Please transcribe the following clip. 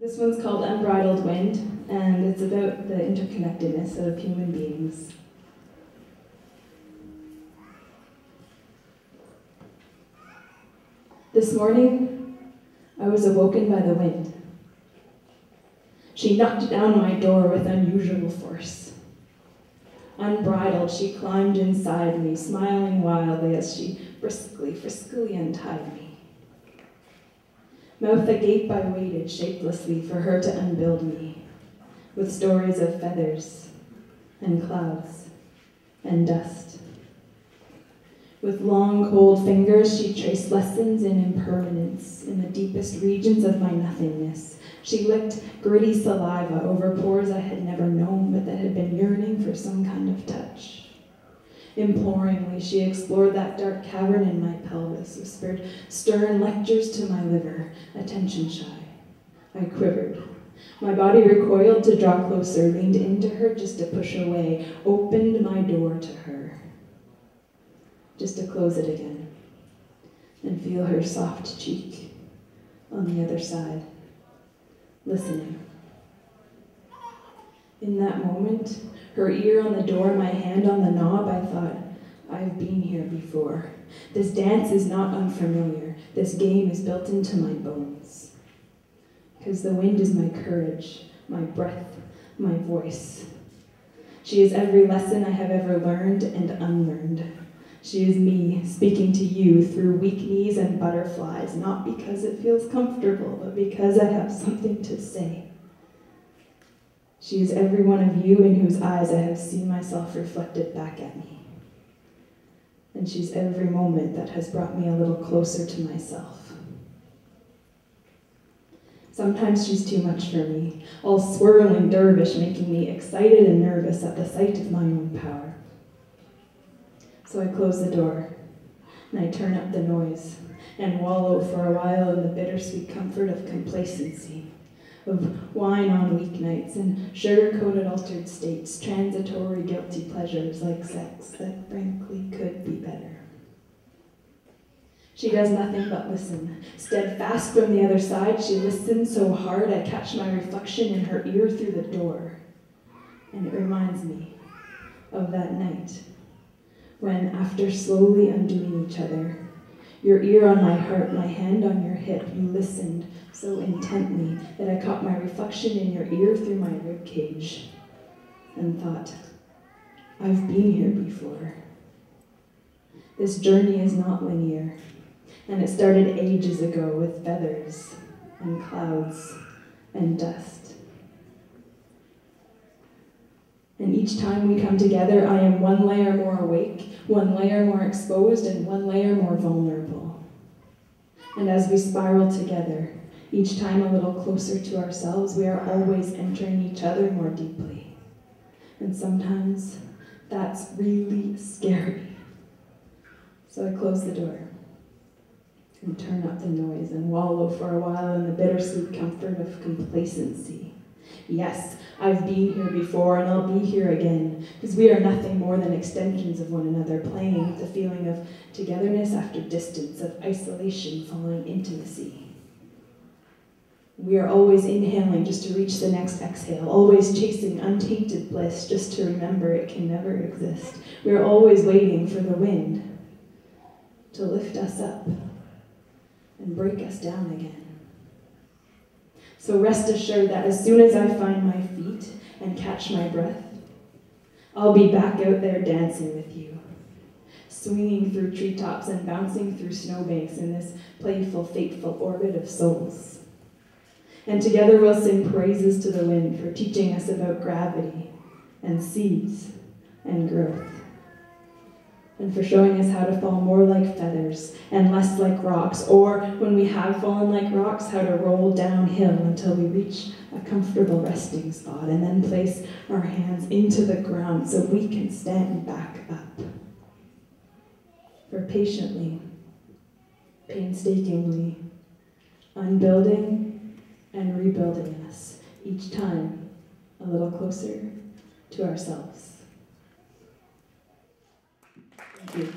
This one's called Unbridled Wind, and it's about the interconnectedness of human beings. This morning, I was awoken by the wind. She knocked down my door with unusual force. Unbridled, she climbed inside me, smiling wildly as she friskily untied me. Mouth agape, I waited shapelessly for her to unbuild me, with stories of feathers and clouds and dust. With long, cold fingers, she traced lessons in impermanence in the deepest regions of my nothingness. She licked gritty saliva over pores I had never known, but that had been yearning for some kind of touch. Imploringly, she explored that dark cavern in my pelvis, whispered stern lectures to my liver, attention shy. I quivered. My body recoiled to draw closer, leaned into her just to push away, opened my door to her, just to close it again, and feel her soft cheek on the other side, listening. In that moment, her ear on the door, my hand on the knob, I thought, I've been here before. This dance is not unfamiliar. This game is built into my bones. Because the wind is my courage, my breath, my voice. She is every lesson I have ever learned and unlearned. She is me speaking to you through weak knees and butterflies, not because it feels comfortable, but because I have something to say. She is every one of you in whose eyes I have seen myself reflected back at me. And she's every moment that has brought me a little closer to myself. Sometimes she's too much for me, all swirling dervish, making me excited and nervous at the sight of my own power. So I close the door, and I turn up the noise, and wallow for a while in the bittersweet comfort of complacency, of wine on weeknights and sugar-coated altered states, transitory guilty pleasures like sex that frankly could be better. She does nothing but listen. Steadfast from the other side, she listens so hard I catch my reflection in her ear through the door. And it reminds me of that night when, after slowly undoing each other, your ear on my heart, my hand on your hip, you listened so intently that I caught my reflection in your ear through my ribcage and thought, I've been here before. This journey is not linear, and it started ages ago with feathers and clouds and dust. And each time we come together, I am one layer more awake, one layer more exposed, and one layer more vulnerable. And as we spiral together, each time a little closer to ourselves, we are always entering each other more deeply. And sometimes that's really scary. So I close the door and turn up the noise and wallow for a while in the bittersweet comfort of complacency. Yes, I've been here before and I'll be here again, because we are nothing more than extensions of one another, playing with the feeling of togetherness after distance, of isolation following intimacy. We are always inhaling just to reach the next exhale, always chasing untainted bliss just to remember it can never exist. We are always waiting for the wind to lift us up and break us down again. So rest assured that as soon as I find my feet and catch my breath, I'll be back out there dancing with you, swinging through treetops and bouncing through snowbanks in this playful, fateful orbit of souls. And together we'll sing praises to the wind for teaching us about gravity and seeds and growth, and for showing us how to fall more like feathers and less like rocks, or when we have fallen like rocks, how to roll downhill until we reach a comfortable resting spot and then place our hands into the ground so we can stand back up. For patiently, painstakingly, unbuilding and rebuilding us, each time a little closer to ourselves. Thank you.